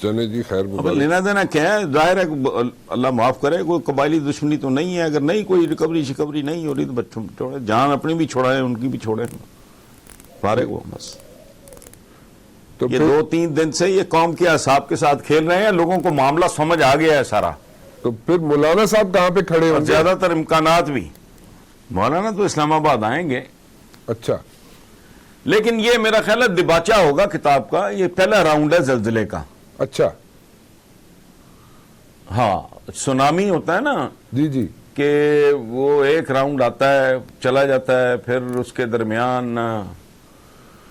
چلے جی خیر اب مبارک. لینا دینا کیا ہے؟ ظاہر ہے کہ اللہ معاف کرے، کوئی قبائلی دشمنی تو نہیں ہے. اگر نہیں کوئی ریکوری شکوری نہیں ہو رہی تو بچوں چھوڑے، جان اپنی بھی چھوڑائے ان کی بھی چھوڑے، فارغ ہو بس. تو یہ پھر 2-3 دن سے یہ قوم کے اعصاب کے ساتھ کھیل رہے ہیں. لوگوں کو معاملہ سمجھ آ گیا ہے سارا، تو پھر مولانا صاحب کہاں پہ کھڑے اور ہوں گے؟ زیادہ تر امکانات بھی. مولانا تو اسلام آباد آئیں گے، اچھا لیکن یہ میرا خیال ہے دباچہ ہوگا کتاب کا. یہ پہلا راؤنڈ ہے زلزلے کا. اچھا ہاں، سونامی ہوتا ہے نا جی جی کہ وہ ایک راؤنڈ آتا ہے چلا جاتا ہے، پھر اس کے درمیان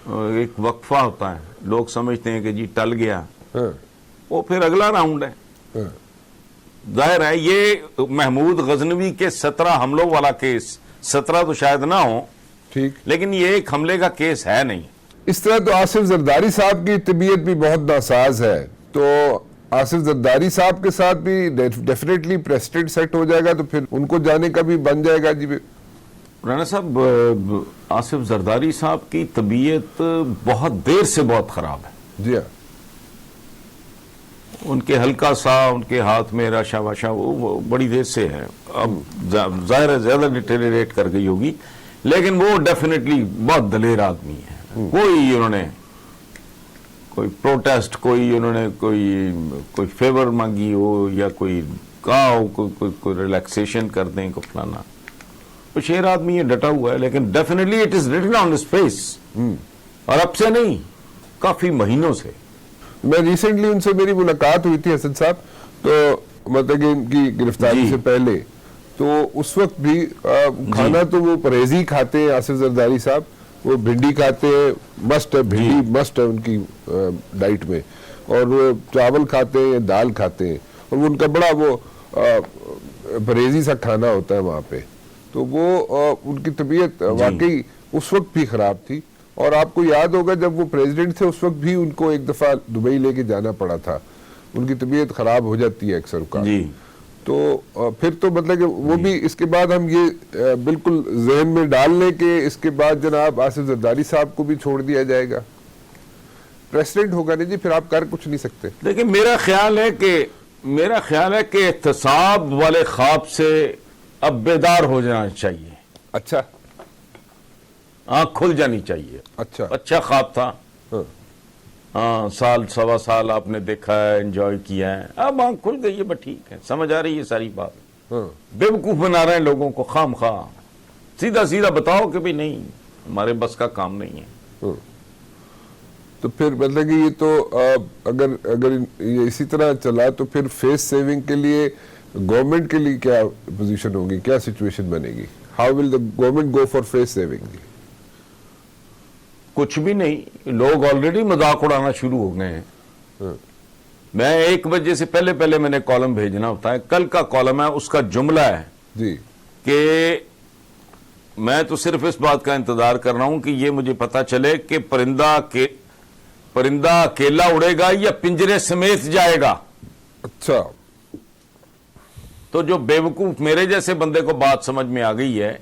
ایک وقفہ ہوتا ہے، لوگ سمجھتے ہیں کہ جی ٹل گیا، ہاں وہ پھر اگلا راؤنڈ ہے. ہاں ظاہر ہے یہ محمود غزنوی کے 17 حملوں والا کیس، 17 تو شاید نہ ہو، ٹھیک. لیکن یہ ایک حملے کا کیس ہے نہیں. اس طرح تو آصف زرداری صاحب کی طبیعت بھی بہت ناساز ہے، تو آصف زرداری صاحب کے ساتھ بھی ڈیفینیٹلی پریسیڈنٹ سیٹ ہو جائے گا، تو پھر ان کو جانے کا بھی بن جائے گا. جی رانا صاحب، آصف زرداری صاحب کی طبیعت بہت دیر سے بہت خراب ہے. جی ہاں ان کے ہلکا سا ان کے ہاتھ میں راشا واشا وہ بڑی دیر سے ہے. اب ظاہر ہے زیادہ ڈیٹیریٹ کر گئی ہوگی، لیکن وہ ڈیفینیٹلی بہت دلیر آدمی ہے. کوئی انہوں نے کوئی پروٹیسٹ، کوئی انہوں نے کوئی فیور مانگی ہو یا کوئی کہا ہو کوئی ریلیکسیشن کر دیں کو فلانا، وہ شیر آدمی ہے، ڈٹا ہوا ہے. لیکن definitely it is written on his face, اور اب سے نہیں کافی مہینوں سے. میں ریسنٹلی ان سے میری ملاقات ہوئی تھی حسن صاحب، تو مطلب کہ ان کی گرفتاری جی. سے پہلے، تو اس وقت بھی کھانا تو وہ پرہیزی کھاتے ہیں آصف زرداری صاحب. وہ بھنڈی کھاتے ہیں، مسٹ ہے بھنڈی، مسٹ ہے ان کی ڈائٹ میں، اور وہ چاول کھاتے ہیں یا دال کھاتے ہیں، اور وہ ان کا بڑا وہ پرہیزی سا کھانا ہوتا ہے وہاں پہ. تو وہ ان کی طبیعت واقعی اس وقت بھی خراب تھی. اور آپ کو یاد ہوگا جب وہ پریزیڈنٹ تھے اس وقت بھی ان کو ایک دفعہ دبئی لے کے جانا پڑا تھا. ان کی طبیعت خراب ہو جاتی ہے اکثر اوقات. جی تو پھر تو مطلب کہ وہ بھی اس کے بعد ہم یہ بالکل ذہن میں ڈال لیں کہ اس کے بعد جناب آصف زرداری صاحب کو بھی چھوڑ دیا جائے گا. پریزیڈنٹ ہوگا نہیں جی، پھر آپ کر کچھ نہیں سکتے. لیکن میرا خیال ہے کہ احتساب والے خواب سے اب بیدار ہو جانا چاہیے. اچھا آنکھ کھل جانی چاہیے. اچھا خواب تھا، ہاں ہاں، سال سوا سال آپ نے دیکھا ہے، انجوائے کیا ہے، اب آنکھ کھل گئی ہے، بس ٹھیک ہے، سمجھ آ رہی ہے ساری بات. ہاں بیوقوف بنا رہے ہیں لوگوں کو خام خواہ. سیدھا بتاؤ کہ بھی نہیں، ہمارے بس کا کام نہیں ہے. ہاں. تو پھر مطلب کہ یہ تو اگر یہ اسی طرح چلا تو پھر فیس سیونگ کے لیے گورنمنٹ کے لیے کیا پوزیشن ہوگی، کیا سچویشن بنے گی؟ How will the government go for face saving? کچھ بھی نہیں، لوگ آلریڈی مذاق اڑانا شروع ہو گئے ہیں. میں 1 بجے سے پہلے میں نے کالم بھیجنا ہوتا ہے. کل کا کالم ہے، اس کا جملہ ہے جی کہ میں تو صرف اس بات کا انتظار کر رہا ہوں کہ یہ مجھے پتا چلے کہ پرندہ اکیلا اڑے گا یا پنجرے سمیت جائے گا. اچھا تو جو بیوقوف میرے جیسے بندے کو بات سمجھ میں آ گئی ہے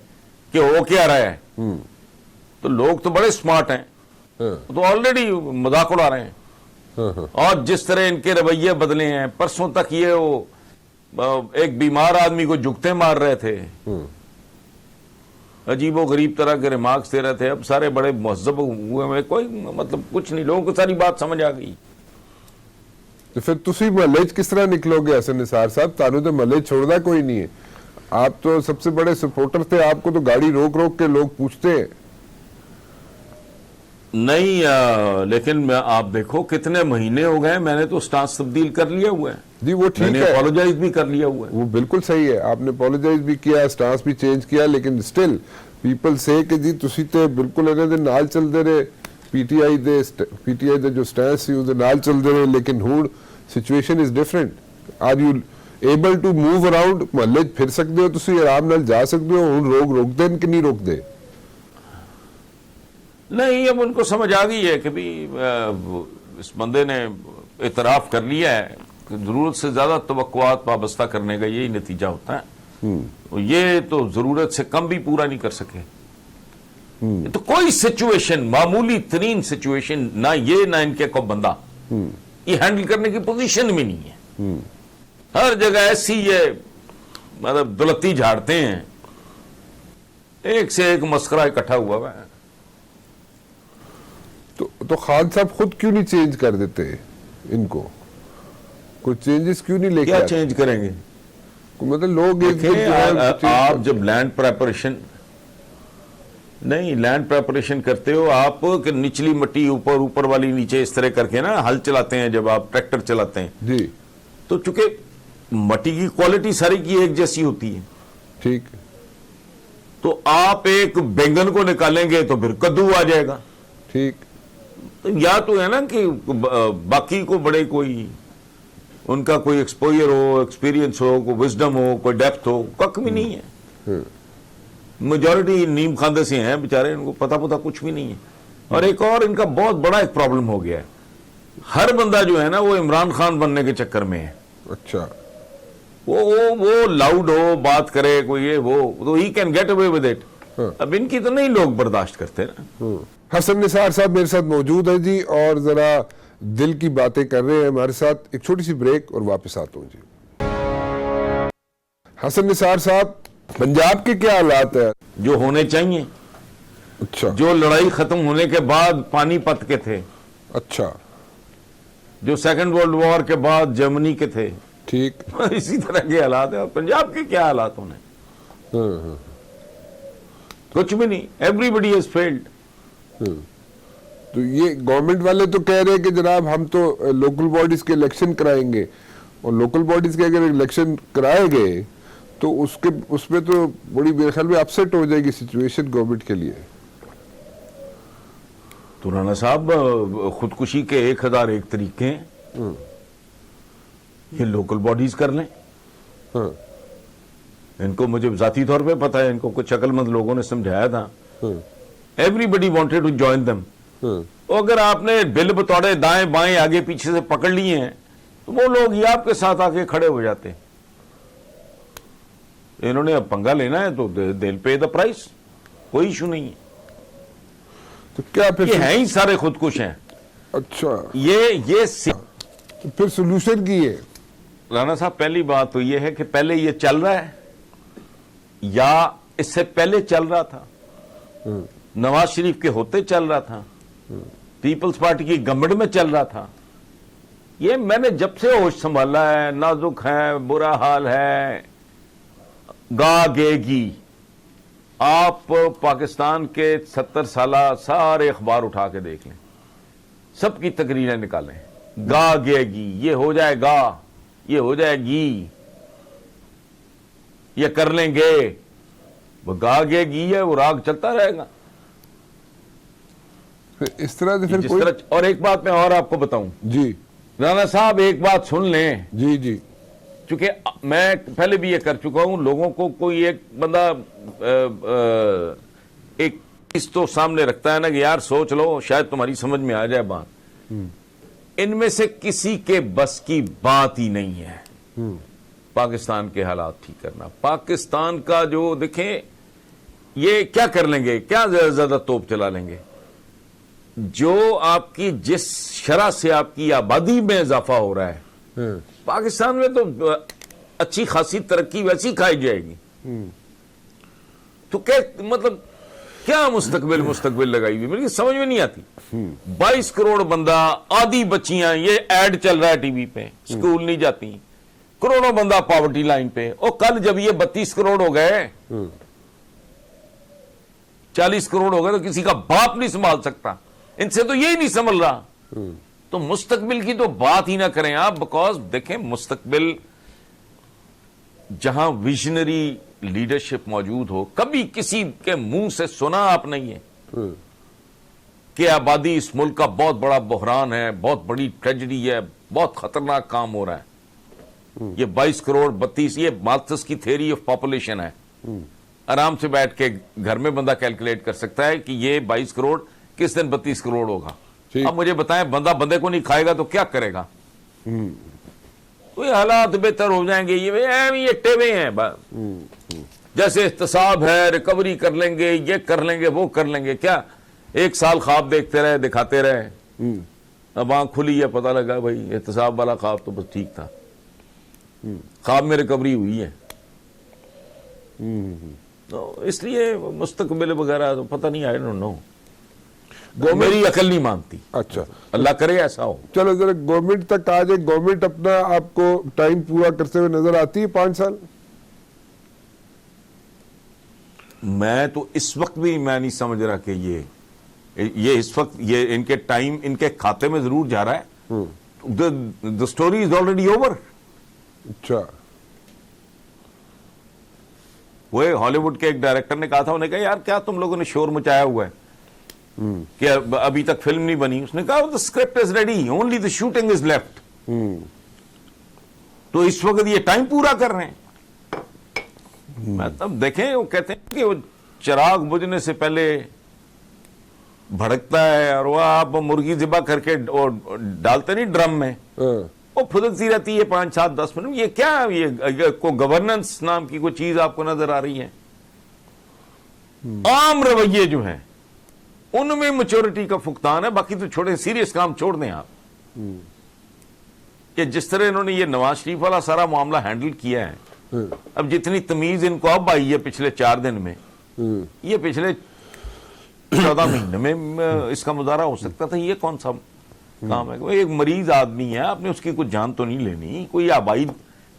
کہ ہو کیا رہا ہے، تو لوگ تو بڑے سمارٹ ہیں، تو آلریڈی مذاق اڑا رہے ہیں. اور جس طرح ان کے رویے بدلے ہیں، پرسوں تک یہ وہ ایک بیمار آدمی کو جھکتے مار رہے تھے، عجیب و غریب طرح کے ریمارکس دے رہے تھے، اب سارے بڑے مہذب ہوئے ہیں. کوئی مطلب کچھ نہیں، لوگوں کو ساری بات سمجھ آ گئی. تو پھر تسی محلے کس طرح نکلو گے حسن نثار صاحب؟ تانوں تو محلے چھوڑنا کوئی نہیں ہے. آپ تو سب سے بڑے سپورٹر تھے، آپ کو تو گاڑی روک روک کے لوگ پوچھتے ہیں. نہیں، لیکن آپ دیکھو کتنے مہینے ہو گئے، میں نے تو سٹانس تبدیل کر لیا ہوا ہے. جی وہ میں ٹھیک نے ہے، اپولوجائز بھی کر لیا ہوا ہے. وہ بالکل صحیح ہے، آپ نے اپولوجائز بھی کیا، سٹانس بھی چینج کیا، لیکن سٹل پیپل سے کہ جی تسی تے بالکل انہوں نے نال چل دے رہے، پی ٹی آئی دے جو سٹانس سی وہ نال چل دے رہے. لیکن when situation is different. Are you able to move around? محلے پھر سکتے ہو، تسی آرام نال جا سکتے ہو، ہون روک دے کہ نہیں روک دے؟ نہیں، اب ان کو سمجھ آ گئی ہے کہ بھی اس بندے نے اعتراف کر لیا ہے کہ ضرورت سے زیادہ توقعات وابستہ کرنے کا یہی نتیجہ ہوتا ہے. یہ تو ضرورت سے کم بھی پورا نہیں کر سکے. تو کوئی سچویشن، معمولی ترین سچویشن، نہ یہ نہ ان کے کو بندہ یہ ہینڈل کرنے کی پوزیشن میں نہیں ہے. ہر جگہ ایسی یہ مطلب دلتی جھاڑتے ہیں, ایک سے ایک مسخرہ اکٹھا ہوا ہوا ہے. تو خان صاحب خود کیوں نہیں چینج کر دیتے ان کو, کوئی چینجز کیوں نہیں لے کے کیا آتے؟ چینج کریں گے؟ مطلب لوگ ایک دن جو ہے آپ جب لینڈ پریپریشن نہیں لینڈ پریپریشن کرتے ہو آپ کہ نچلی مٹی اوپر والی نیچے اس طرح کر کے نا ہل چلاتے ہیں, جب آپ ٹریکٹر چلاتے ہیں جی تو چونکہ مٹی کی کوالٹی ساری کی ایک جیسی ہوتی ہے, ٹھیک, تو آپ ایک بینگن کو نکالیں گے تو پھر کدو آ جائے گا. ٹھیک, تو یا تو ہے نا کہ باقی کو بڑے کوئی ان کا کوئی ایکسپوئر ہو, ایکسپیرینس ہو, کوئی وزڈم ہو, کوئی ڈیپتھ ہو, کک بھی نہیں ہے. میجورٹی نیم خاندے سے ہیں بیچارے, ان کو پتا کچھ بھی نہیں ہے. اور ایک اور ان کا بہت بڑا ایک پرابلم ہو گیا ہے, ہر بندہ جو ہے نا وہ عمران خان بننے کے چکر میں ہے. اچھا, وہ لاؤڈ ہو, بات کرے کوئی یہ وہ, تو ہی can get away with it. اب ان کی تو نہیں لوگ برداشت کرتے نا. حسن نثار صاحب میرے ساتھ موجود ہیں جی, اور ذرا دل کی باتیں کر رہے ہیں ہمارے ساتھ. ایک چھوٹی سی بریک اور واپس آتا ہوں جی. حسن نثار صاحب, پنجاب کے کیا حالات ہے؟ جو ہونے چاہیے, اچھا, جو لڑائی ختم ہونے کے بعد پانی پت کے تھے, اچھا, جو سیکنڈ ورلڈ وار کے بعد جرمنی کے تھے, ٹھیک, اسی طرح کے حالات ہیں. اور پنجاب کے کیا حالات ہونے؟ کچھ بھی نہیں. Everybody has failed. تو یہ گورنمنٹ والے تو کہہ رہے ہیں کہ جناب ہم تو لوکل باڈیز کے الیکشن کرائیں گے, اور لوکل باڈیز کے اگر الیکشن کرائے گئے تو اس میں تو بڑی میرے خیال میں اپسیٹ ہو جائے گی سچویشن گورنمنٹ کے لیے. تو رانا صاحب خودکشی کے 1001 طریقے ہیں, یہ لوکل باڈیز کر لیں. ان کو مجھے ذاتی طور پہ پتا ہے, ان کو کچھ عقل مند لوگوں نے سمجھایا تھا. Everybody wanted to join them. اگر آپ نے بل بتوڑے دائیں بائیں آگے پیچھے سے پکڑ لیے ہیں تو وہ لوگ ہی آپ کے ساتھ آ کے کھڑے ہو جاتے ہیں. انہوں نے اب پنگا لینا ہے تو they'll pay the price, کوئی ایشو نہیں ہے. تو کیا یہ ہیں ہی سارے خودکش ہیں. اچھا, یہ پھر سولوشن کی ہے رانا صاحب, پہلی بات تو یہ ہے کہ پہلے یہ چل رہا ہے یا اس سے پہلے چل رہا تھا, نواز شریف کے ہوتے چل رہا تھا, پیپلز پارٹی کی گورنمنٹ میں چل رہا تھا. یہ میں نے جب سے ہوش سنبھالا ہے, نازک ہے, برا حال ہے, گا گے گی. آپ پاکستان کے 70 سالہ سارے اخبار اٹھا کے دیکھ لیں, سب کی تقریریں نکالیں, گا گے گی, یہ ہو جائے گا, یہ ہو جائے گی, یہ کر لیں گے. وہ گا گے گی ہے, وہ راگ چلتا رہے گا اس طرح سے. جس طرح. اور ایک بات میں اور آپ کو بتاؤں جی رانا صاحب, ایک بات سن لیں. جی جی, چونکہ میں پہلے بھی یہ کر چکا ہوں, لوگوں کو کوئی ایک بندہ ایک چیز تو سامنے رکھتا ہے نا کہ یار سوچ لو, شاید تمہاری سمجھ میں آ جائے بات. ان میں سے کسی کے بس کی بات ہی نہیں ہے پاکستان کے حالات ٹھیک کرنا. پاکستان کا جو دیکھیں, یہ کیا کر لیں گے, کیا زیادہ توپ چلا لیں گے. جو آپ کی جس شرح سے آپ کی آبادی میں اضافہ ہو رہا ہے, پاکستان میں تو اچھی خاصی ترقی ویسی کھائی جائے گی. تو مطلب کیا مستقبل لگائی ہوئی, میری سمجھ میں نہیں آتی. 22 کروڑ بندہ, آدھی بچیاں, یہ ایڈ چل رہا ہے ٹی وی پہ, اسکول نہیں جاتی, کروڑوں بندہ پاورٹی لائن پہ. اور کل جب یہ 32 کروڑ ہو گئے, 40 کروڑ ہو گئے, تو کسی کا باپ نہیں سنبھال سکتا. ان سے تو یہی نہیں سنبھل رہا. تو مستقبل کی تو بات ہی نہ کریں آپ, بیکاز دیکھیں مستقبل جہاں ویژنری لیڈرشپ موجود ہو, کبھی کسی کے منہ سے سنا آپ نہیں ہے کہ آبادی اس ملک کا بہت بڑا بحران ہے, بہت بڑی ٹریجڈی ہے, بہت خطرناک کام ہو رہا ہے. یہ 22 کروڑ 32, یہ مارکسس کی تھیوری آف پاپولیشن ہے. آرام سے بیٹھ کے گھر میں بندہ کیلکولیٹ کر سکتا ہے کہ یہ 22 کروڑ کس دن 32 کروڑ ہوگا. اب مجھے بتائیں, بندہ بندے کو نہیں کھائے گا تو کیا کرے گا. تو یہ حالات بہتر ہو جائیں گے. یہ ٹیوے ہیں, جیسے احتساب ہے, ریکوری کر لیں گے, یہ کر لیں گے, وہ کر لیں گے. کیا 1 سال خواب دیکھتے رہے, دکھاتے رہے, اب آنکھ کھلی ہے، پتہ لگا بھائی احتساب والا خواب تو بس ٹھیک تھا، خواب میں ریکوری ہوئی ہے. تو اس لیے مستقبل وغیرہ تو پتہ نہیں، آئی ڈونٹ نو، میری عقل نہیں مانتی. اچھا اللہ کرے ایسا ہو. چلو ذرا گورنمنٹ تک آ جائے. گورنمنٹ اپنا آپ کو ٹائم پورا کرتے ہوئے نظر آتی ہے 5 سال؟ میں تو اس وقت بھی میں نہیں سمجھ رہا کہ یہ اس وقت یہ ان کے ٹائم ان کے کھاتے میں ضرور جا رہا ہے. The story is already over. اچھا. وہ ہالی ووڈ کے ایک ڈائریکٹر نے کہا تھا، انہوں نے کہا یار کیا تم لوگوں نے شور مچایا ہوا ہے کہ ابھی تک فلم نہیں بنی. اس نے کہا the script is ready, only the shooting is left. تو اس وقت یہ ٹائم پورا کر رہے ہیں. میں تب دیکھیں وہ کہتے ہیں کہ وہ چراغ بجھنے سے پہلے بھڑکتا ہے اور وہ آپ مرغی ذبح کر کے ڈالتے نہیں ڈرم میں، وہ پھدکتی رہتی ہے 5 7 10 منٹ. یہ کیا یہ کوئی گورننس نام کی کوئی چیز آپ کو نظر آ رہی ہے؟ عام رویے جو ہیں ان میں میچورٹی کا فقدان ہے. باقی تو چھوڑے سیریس کام چھوڑ دیں آپ. کہ جس طرح انہوں نے یہ نواز شریف والا سارا معاملہ ہینڈل کیا ہے، اب جتنی تمیز ان کو اب آئی ہے پچھلے 4 دن میں، یہ پچھلے 14 مہینے میں اس کا مظاہرہ ہو سکتا تھا. یہ کون سا کام ہے؟ ایک مریض آدمی ہے، آپ نے اس کی کوئی جان تو نہیں لینی. کوئی آبائی،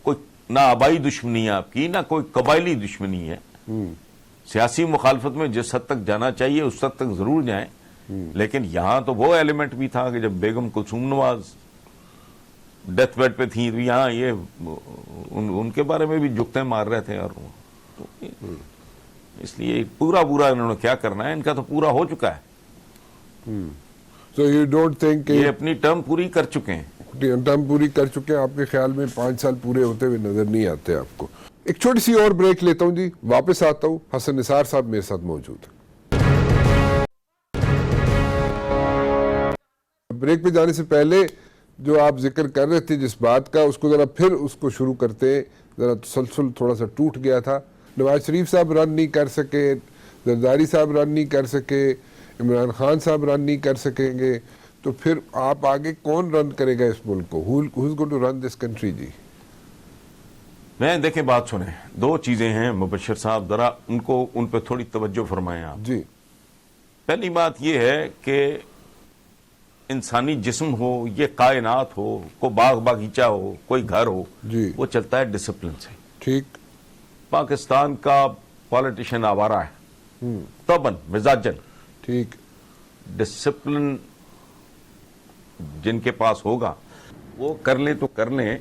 کوئی نہ آبائی دشمنی ہے آپ کی، نہ کوئی قبائلی دشمنی ہے. سیاسی مخالفت میں جس حد تک جانا چاہیے اس حد تک ضرور جائیں. لیکن یہاں تو وہ ایلیمنٹ بھی تھا کہ جب بیگم کلثوم نواز ڈیتھ بیڈ پہ تھیں تو یہاں یہ ان کے بارے میں بھی جھکتے مار رہے تھے. اور اس لیے پورا انہوں نے کیا کرنا ہے، ان کا تو پورا ہو چکا ہے. So you don't think یہ اپنی ٹرم پوری کر چکے ہیں. ٹرم پوری کر چکے ہیں؟ آپ کے خیال میں 5 سال پورے ہوتے ہوئے نظر نہیں آتے آپ کو؟ ایک چھوٹی سی اور بریک لیتا ہوں جی، واپس آتا ہوں. حسن نثار صاحب میرے ساتھ موجود ہیں. بریک پہ جانے سے پہلے جو آپ ذکر کر رہے تھے جس بات کا، اس کو ذرا پھر اس کو شروع کرتے ہیں. ذرا تسلسل تھوڑا سا ٹوٹ گیا تھا. نواز شریف صاحب رن نہیں کر سکے، زرداری صاحب رن نہیں کر سکے، عمران خان صاحب رن نہیں کر سکیں گے، تو پھر آپ آگے کون رن کرے گا اس ملک کو؟ Who's going to run this country جی؟ میں دیکھیں بات سنیں، 2 چیزیں ہیں مبشر صاحب، ذرا ان پہ تھوڑی توجہ فرمائیں آپ. جی. پہلی بات یہ ہے کہ انسانی جسم ہو، یہ کائنات ہو، کوئی باغ باغیچہ ہو، کوئی گھر ہو، جی. وہ چلتا ہے ڈسپلن سے. ٹھیک. پاکستان کا پالیٹیشین آوارہ ہے طبعاً مزاجن. ٹھیک. ڈسپلن جن کے پاس ہوگا وہ کر لیں تو کر لیں.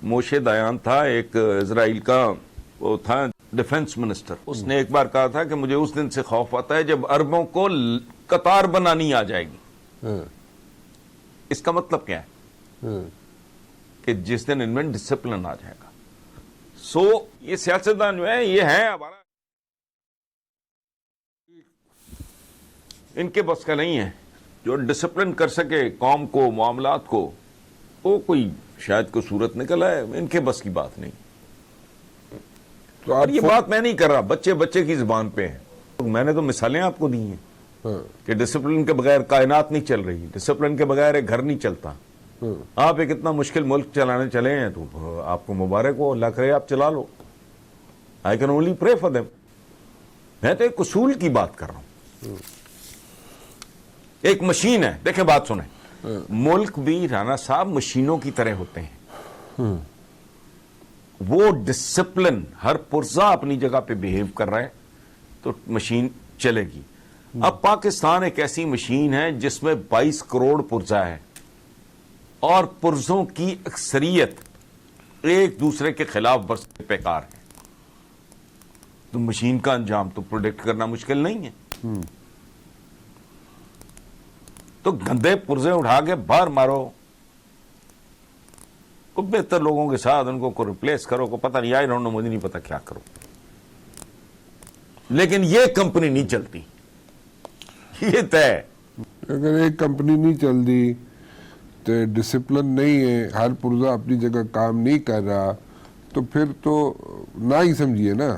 موشے دیان تھا ایک اسرائیل کا، وہ تھا ڈیفنس منسٹر، اس نے ایک بار کہا تھا کہ مجھے اس دن سے خوف آتا ہے جب عربوں کو قطار بنانی آ جائے گی. اس کا مطلب کیا ہے؟ کہ جس دن ان میں ڈسپلن آ جائے گا. سو یہ سیاستدان جو ہے یہ ہے ہمارا، ان کے بس کا نہیں ہے. جو ڈسپلن کر سکے قوم کو، معاملات کو، وہ کوئی شاید کوئی صورت نکل آئے. ان کے بس کی بات نہیں. اور یہ بات میں نہیں کر رہا، بچے کی زبان پہ ہے. میں نے تو مثالیں آپ کو دی ہیں کہ ڈسپلن کے بغیر کائنات نہیں چل رہی، ڈسپلن کے بغیر ایک گھر نہیں چلتا. آپ ایک اتنا مشکل ملک چلانے چلے ہیں تو آپ کو مبارک ہو، اللہ کرے آپ چلا لو. I can only pray for them. میں تو ایک اصول کی بات کر رہا ہوں. ایک مشین ہے، دیکھیں بات سنیں، ملک بھی رانا صاحب مشینوں کی طرح ہوتے ہیں. وہ ڈسپلن، ہر پرزا اپنی جگہ پہ بیہیو کر رہا ہے تو مشین چلے گی. اب پاکستان ایک ایسی مشین ہے جس میں 22 کروڑ پرزا ہے اور پرزوں کی اکثریت ایک دوسرے کے خلاف برسے پیکار ہے. تو مشین کا انجام تو پروڈکٹ کرنا مشکل نہیں ہے. تو گندے پرزے اٹھا کے باہر مارو، کو بہتر لوگوں کے ساتھ ان کو ریپلیس کرو، کو پتہ نہیں، آئی ڈونٹ نو، مجھے نہیں پتا کیا کرو. لیکن یہ کمپنی نہیں چلتی، یہ طے. اگر ایک کمپنی نہیں چل دی تو ڈسپلن نہیں ہے، ہر پرزا اپنی جگہ کام نہیں کر رہا، تو پھر تو نہ ہی سمجھیے نا.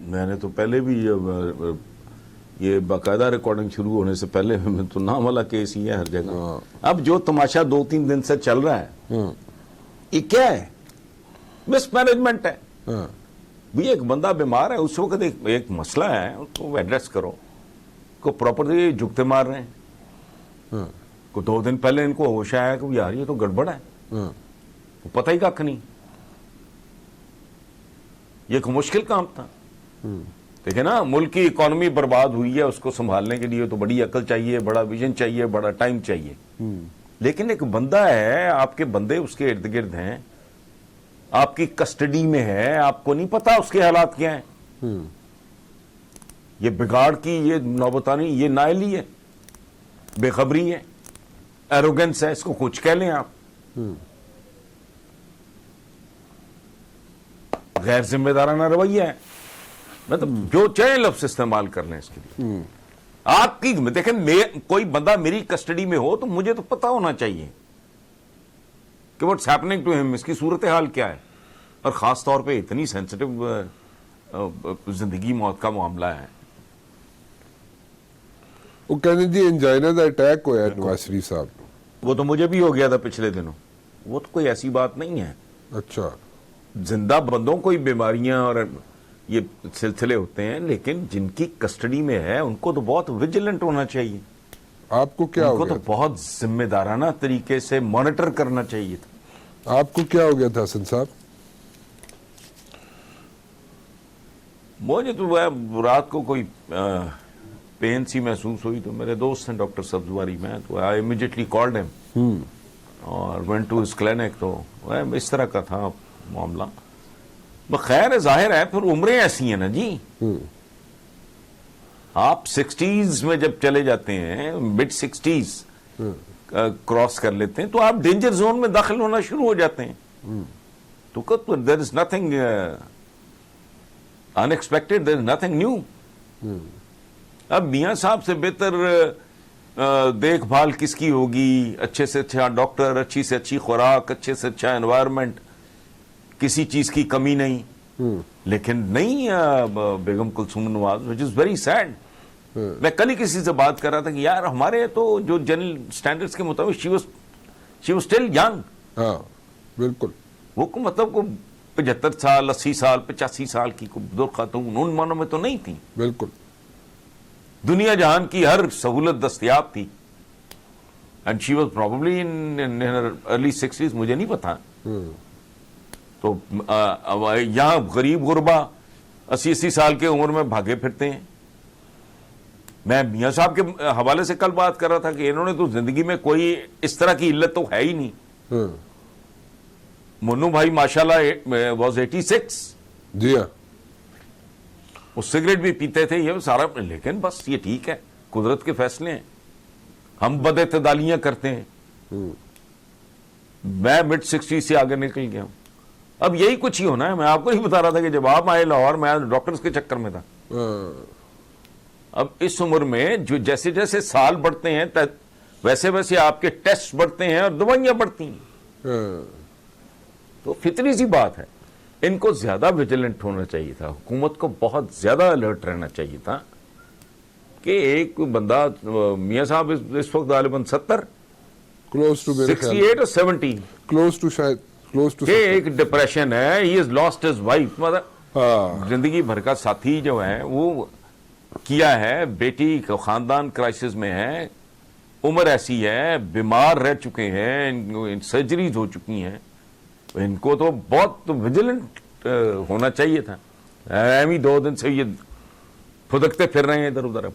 میں نے تو پہلے بھی یہ باقاعدہ ریکارڈنگ شروع ہونے سے پہلے میں تو نام والا کیس ہی ہے ہر جگہ. اب جو تماشا 2-3 دن سے چل رہا ہے یہ کیا ہے؟ مس مینجمنٹ ہے. بھی ایک بندہ بیمار ہے اس وقت ایک مسئلہ ہے اس کو ایڈریس کرو. کو پراپرلی جھکتے مار رہے ہیں. کو 2 دن پہلے ان کو ہوش آیا کہ یار یہ تو گڑبڑ ہے. پتہ ہی کھ نہیں. یہ ایک مشکل کام تھا. دیکھیں نا ملک کی اکانومی برباد ہوئی ہے, اس کو سنبھالنے کے لیے تو بڑی عقل چاہیے, بڑا ویژن چاہیے, بڑا ٹائم چاہیے. لیکن ایک بندہ ہے, آپ کے بندے اس کے ارد گرد ہیں, آپ کی کسٹڈی میں ہے, آپ کو نہیں پتا اس کے حالات کیا ہیں. یہ بگاڑ کی یہ نوبتانی, یہ نااہلی ہے, بے خبری ہے, ایروگنس ہے, اس کو کچھ کہہ لیں آپ. غیر ذمہ دارانہ رویہ ہے. مطلب جو چاہے لفظ استعمال کر لیں اس کے لیے. آپ کی دیکھیں کوئی بندہ میری کسٹڈی میں ہو تو مجھے تو پتا ہونا چاہیے کہ واٹس ہیپننگ ٹو ہم, اس کی صورتحال کیا ہے. اور خاص طور پہ اتنی سینسٹیو زندگی موت کا معاملہ ہے. وہ کہنے جی انجائنا دا اٹیک ہوا ہے نواز شریف صاحب. وہ تو مجھے بھی ہو گیا تھا پچھلے دنوں. وہ تو کوئی ایسی بات نہیں ہے. اچھا, زندہ بندوں کوئی بیماریاں اور یہ سلسلے ہوتے ہیں, لیکن جن کی کسٹڈی میں ہے ان کو تو بہت ویجیلنٹ ہونا چاہیے. آپ کو کیا ان ہو کو گیا تو بہت ذمہ دارانہ طریقے سے مانیٹر کرنا چاہیے تھا. آپ کو کیا ہو گیا تھا حسن صاحب؟ مجھے تو رات کو کوئی پین سی محسوس ہوئی تو میرے دوست ہیں ڈاکٹر سبزواری میں, تو آئی امیڈیٹلی کالڈ ہم اور وینٹ ٹو ہز کلینک. تو اس طرح کا تھا معاملہ. خیر ظاہر ہے پھر عمریں ایسی ہیں نا جی, آپ 60s میں جب چلے جاتے ہیں, مڈ 60s کراس کر لیتے ہیں, تو آپ ڈینجر زون میں داخل ہونا شروع ہو جاتے ہیں. تو there is nothing unexpected, there is nothing new. اب میاں صاحب سے بہتر دیکھ بھال کس کی ہوگی؟ اچھے سے اچھا ڈاکٹر, اچھی سے اچھی خوراک, اچھے سے اچھا انوائرمنٹ, کسی چیز کی کمی نہیں. لیکن نہیں بیگم کلثوم نواز, وچ از ویری سیڈ. میں کل ہی کسی سے بات کر رہا تھا کہ یار ہمارے تو جو جنرل سٹینڈرڈز کے مطابق شی واز اسٹل ینگ. ہاں بالکل. وہ مطلب کو 75 سال 80 سال 85 سال کی بزرگ خاتون ان مانوں میں تو نہیں تھی. بالکل. دنیا جہان کی ہر سہولت دستیاب تھی. And she was probably in early 60s, مجھے نہیں پتا. تو یہاں غریب غربا 80 سال کے عمر میں بھاگے پھرتے ہیں. میں میاں صاحب کے حوالے سے کل بات کر رہا تھا کہ انہوں نے تو زندگی میں کوئی اس طرح کی علت تو ہے ہی نہیں. منو بھائی ماشاءاللہ واز 86. جی ہاں. وہ سگریٹ بھی پیتے تھے, یہ سارا. لیکن بس یہ ٹھیک ہے, قدرت کے فیصلے ہیں. ہم بد اعتدالیاں کرتے ہیں. میں مڈ 60 سے آگے نکل گیا ہوں. اب یہی کچھ ہی ہونا ہے. میں آپ کو ہی بتا رہا تھا کہ جب آپ آئے لاہور, میں ڈاکٹرز کے چکر میں تھا. اب اس عمر میں جو جیسے جیسے سال بڑھتے ہیں ویسے ویسے آپ کے ٹیسٹ بڑھتے ہیں اور دوائیاں بڑھتی ہیں. تو فطری سی بات ہے. ان کو زیادہ ویجیلنٹ ہونا چاہیے تھا. حکومت کو بہت زیادہ الرٹ رہنا چاہیے تھا کہ ایک بندہ, میاں صاحب اس وقت غالباً 70 کلوز ٹو 68 اور 70, کلوز ٹو شاید کلوز ٹو. کہ ایک ڈپریشن ہے. ہی از لاسٹ ہز وائف, مطلب زندگی بھر کا ساتھی جو ہے وہ کیا ہے. بیٹی کا خاندان کرائسس میں ہے, عمر ایسی ہے, بیمار رہ چکے ہیں, سرجریز ہو چکی ہیں. ان کو تو بہت ویجیلنٹ ہونا چاہیے تھا. ایم ہی 2 دن سے یہ پھدکتے پھر رہے ہیں ادھر ادھر. اب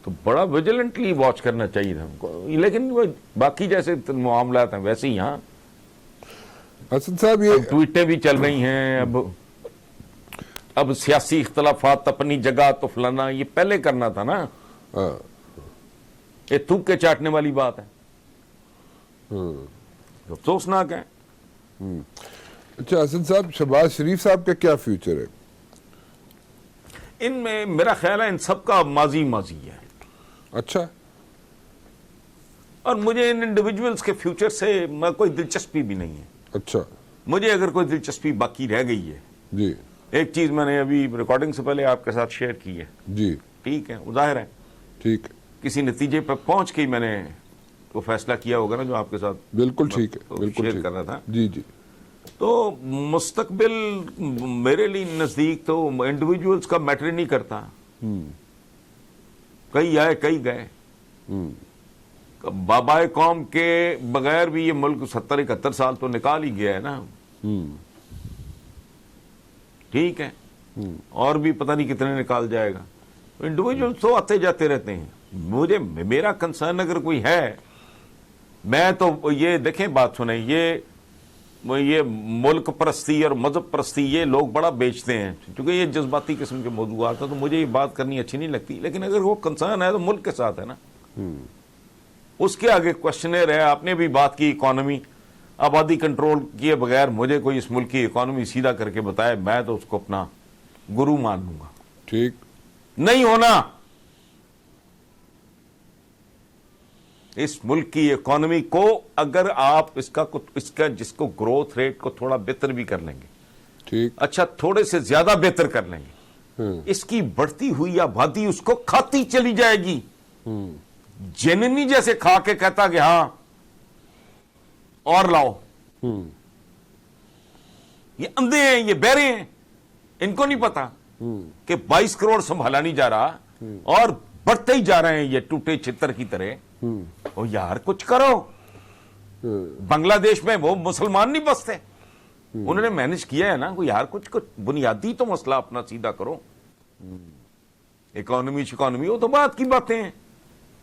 تو بڑا ویجیلنٹلی واچ کرنا چاہیے تھا ہم کو. لیکن وہ باقی جیسے معاملات ہیں ویسے ہی یہاں حسن صاحب یہ ٹویٹیں بھی چل رہی ہیں. اب سیاسی اختلافات اپنی جگہ تو فلانا, یہ پہلے کرنا تھا نا. یہ تھوک کے چاٹنے والی بات ہے. افسوسناک ہے. اچھا حسن صاحب, شہباز شریف صاحب کا کیا فیوچر ہے؟ ان میں میرا خیال ہے ان سب کا ماضی ہے. اچھا. اور مجھے ان انڈیویجولز کے فیوچر سے کوئی دلچسپی بھی نہیں ہے. اچھا. مجھے اگر کوئی دلچسپی باقی رہ گئی ہے جی ایک چیز میں نے ابھی ریکارڈنگ سے پہلے آپ کے ساتھ شیئر کی ہے، جی ٹھیک ہے، وہ ظاہر ہے ٹھیک ہے، کسی نتیجے پر پہنچ کے ہی میں نے وہ فیصلہ کیا ہوگا نا جو آپ کے ساتھ بالکل ٹھیک ہے، بالکل شیئر ٹھیک کر رہا تھا. جی جی تو مستقبل میرے لیے نزدیک تو انڈیویجولز کا میٹر نہیں کرتا، کئی آئے کئی گئے. بابائے قوم کے بغیر بھی یہ ملک 70-71 سال تو نکال ہی گیا ہے نا، ٹھیک ہے، اور بھی پتہ نہیں کتنے نکال جائے گا. انڈیویجول تو آتے جاتے رہتے ہیں. میرا کنسرن اگر کوئی ہے، میں تو یہ دیکھیں بات سنیں، یہ ملک پرستی اور مذہب پرستی یہ لوگ بڑا بیچتے ہیں، کیونکہ یہ جذباتی قسم کے موضوعات ہیں، تو مجھے یہ بات کرنی اچھی نہیں لگتی. لیکن اگر وہ کنسرن ہے تو ملک کے ساتھ ہے نا. اس کے آگے کوشچنر ہے. آپ نے بھی بات کی اکانومی، آبادی کنٹرول کیے بغیر مجھے کوئی اس ملک کی اکانومی سیدھا کر کے بتائے، میں تو اس کو اپنا گرو مان لوں گا. ٹھیک نہیں ہونا. اس ملک کی اکانومی کو اگر آپ اس کا جس کو گروتھ ریٹ کو تھوڑا بہتر بھی کر لیں گے، ٹھیک اچھا تھوڑے سے زیادہ بہتر کر لیں گے، اس کی بڑھتی ہوئی آبادی اس کو کھاتی چلی جائے گی. جننی جیسے کھا کے کہتا کہ ہاں اور لاؤ. یہ اندھے ہیں، یہ بہرے ہیں، ان کو نہیں پتا کہ 22 کروڑ سنبھالا نہیں جا رہا اور بڑھتے ہی جا رہے ہیں یہ ٹوٹے چھتر کی طرح. او یار کچھ کرو. بنگلہ دیش میں وہ مسلمان نہیں بستے، انہوں نے مینج کیا ہے نا. کوئی یار کچھ بنیادی تو مسئلہ اپنا سیدھا کرو. اکانومی وہ تو بات کی باتیں ہیں،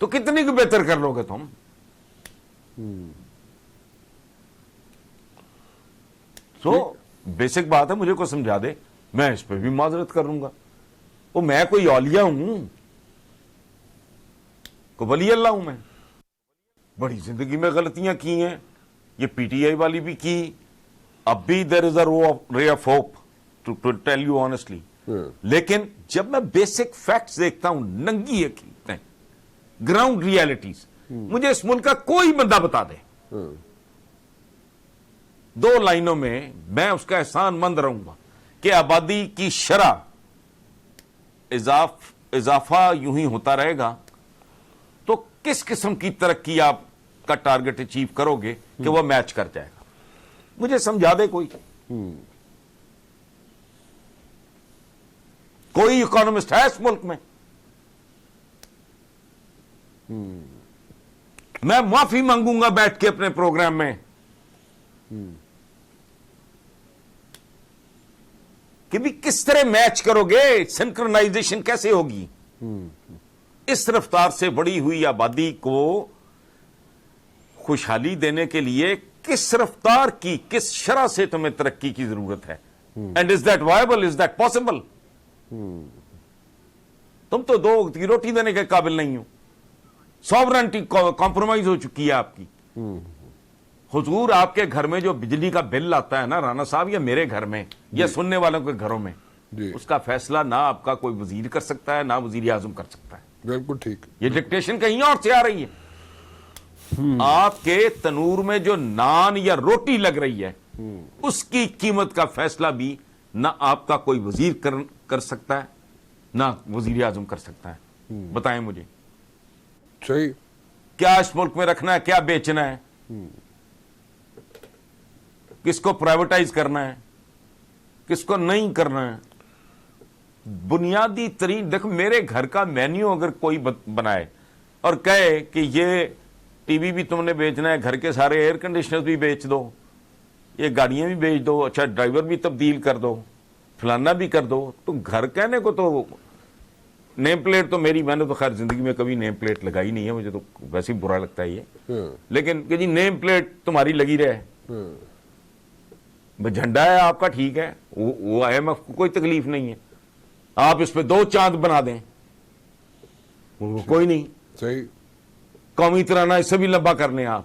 تو کتنی کو بہتر کر لو گے تم. سو بیسک بات ہے، مجھے کوئی سمجھا دے، میں اس پہ بھی معذرت کروں گا. وہ میں کوئی اولیاء ہوں، کو ولی اللہ ہوں. میں بڑی زندگی میں غلطیاں کی ہیں، یہ پی ٹی آئی والی بھی کی. اب بھی دیر is a ray of hope to tell you honestly. لیکن جب میں بیسک فیکٹس دیکھتا ہوں، ننگی حقیقتیں، گراؤنڈ ریالٹیز، مجھے اس ملک کا کوئی بندہ بتا دے، 2 لائنوں میں اس کا احسان مند رہوں گا کہ آبادی کی شرح اضافہ یوں ہی ہوتا رہے گا تو کس قسم کی ترقی آپ کا ٹارگٹ اچیو کرو گے کہ وہ میچ کر جائے گا. مجھے سمجھا دے کوئی اکانومسٹ ہے اس ملک میں. میں معافی مانگوں گا بیٹھ کے اپنے پروگرام میں کہ بھی کس طرح میچ کرو گے، سنکرونائزیشن کیسے ہوگی. اس رفتار سے بڑی ہوئی آبادی کو خوشحالی دینے کے لیے کس رفتار کی، کس شرح سے تمہیں ترقی کی ضرورت ہے. And is that viable, is that possible. تم تو 2 وقت کی روٹی دینے کے قابل نہیں ہو. سوورنٹی کمپرومائز ہو چکی ہے آپ کی. حضور آپ کے گھر میں جو بجلی کا بل آتا ہے نا رانا صاحب، یا میرے گھر میں یا سننے والوں کے گھروں میں، اس کا فیصلہ نہ آپ کا کوئی وزیر کر سکتا ہے، نہ وزیر اعظم کر سکتا ہے. بالکل ٹھیک. یہ ڈکٹیشن کہیں اور سے آ رہی ہے. آپ کے تنور میں جو نان یا روٹی لگ رہی ہے اس کی قیمت کا فیصلہ بھی نہ آپ کا کوئی وزیر کر سکتا ہے، نہ وزیر اعظم کر سکتا ہے. بتائیں مجھے صحیح. کیا اس ملک میں رکھنا ہے، کیا بیچنا ہے، کس کو پرائیویٹائز کرنا ہے، کس کو نہیں کرنا ہے. بنیادی ترین دیکھو، میرے گھر کا مینیو اگر کوئی بنائے اور کہے کہ یہ ٹی وی بھی تم نے بیچنا ہے، گھر کے سارے ایئر کنڈیشنر بھی بیچ دو، یہ گاڑیاں بھی بیچ دو، اچھا ڈرائیور بھی تبدیل کر دو، فلانا بھی کر دو، تو گھر کہنے کو تو نیم پلیٹ تو میں نے تو خیر زندگی میں کبھی نیم پلیٹ لگائی نہیں ہے، مجھے تو ویسے ہی برا لگتا ہے یہ. لیکن کہ جی نیم پلیٹ تمہاری لگی رہے، جھنڈا ہے آپ کا، ٹھیک ہے، وہ ہے، کوئی تکلیف نہیں ہے. آپ اس پہ 2 چاند بنا دیں، کوئی نہیں. صحیح. قومی ترانہ اس سے بھی لمبا کر لیں آپ.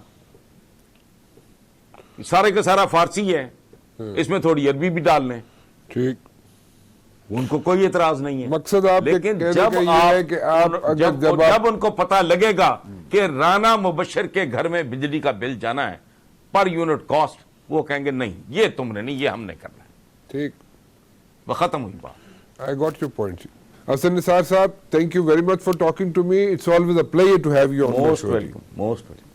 سارے کا سارا فارسی ہے، اس میں تھوڑی عربی بھی ڈال لیں، ٹھیک. ان کو کوئی اعتراض نہیں ہے. مقصد آپ لیکن جب ان کو پتا لگے گا کہ رانا مبشر کے گھر میں بجلی کا بل جانا ہے پر یونٹ کاسٹ، وہ کہیں گے نہیں یہ تم نے نہیں، یہ ہم نے کرنا ہے. ٹھیک. وہ ختم ہوئی بات. I got your point. Hassan Nisar Saab, thank you very much for talking to me. It's always a pleasure to have you on the Most show. welcome, most welcome.